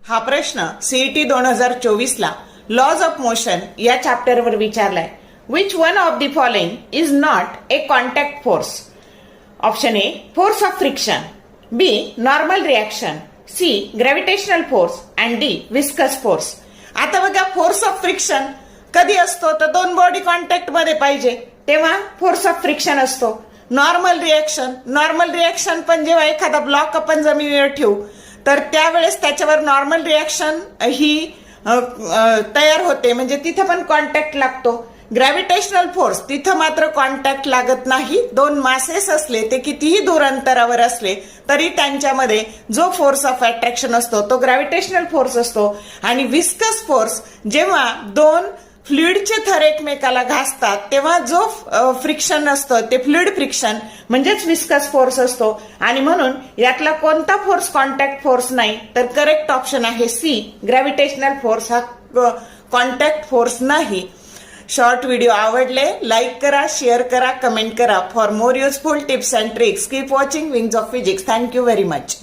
हा प्रश्न सीईटी 2024 ला लॉज ऑफ मोशन या चॅप्टरवर विचारलाय. Which one of the following is not a contact force? Option A force of friction, B normal reaction, C gravitational force and D viscous force. आता बघा, force of friction कधी असतो तर दोन body contact मध्ये पाहिजे तेव्हा फोर्स ऑफ फ्रिक्शन असतो. नॉर्मल रिएक्शन पण जेव्हा एखादा ब्लॉक आपण जमिनीवर ठेवू तर त्यावेळेस त्याच्यावर नॉर्मल रिएक्शन ही तयार होते, म्हणजे तिथे पण कॉन्टॅक्ट लागतो. ग्रॅव्हिटेशनल फोर्स तिथं मात्र कॉन्टॅक्ट लागत नाही. दोन मासेस असले ते कितीही दूर अंतरावर असले तरी त्यांच्यामध्ये जो फोर्स ऑफ अट्रॅक्शन असतो तो ग्रॅव्हिटेशनल फोर्स असतो. आणि विस्कस फोर्स जेव्हा दोन फ्लुइडचे थर एकमेकाला घासतात तेव्हा जो फ्रिक्शन असतं ते फ्लुइड फ्रिक्शन म्हणजेच विस्कस फोर्स असतो. आणि म्हणून यातला कोणता फोर्स कॉन्टॅक्ट फोर्स नाही, तर करेक्ट ऑप्शन आहे सी ग्रॅव्हिटेशनल फोर्स हा कॉन्टॅक्ट फोर्स नाही. शॉर्ट व्हिडिओ आवडले लाईक करा, शेअर करा, कमेंट करा. For more useful tips and tricks keep watching wings of physics. Thank you very much.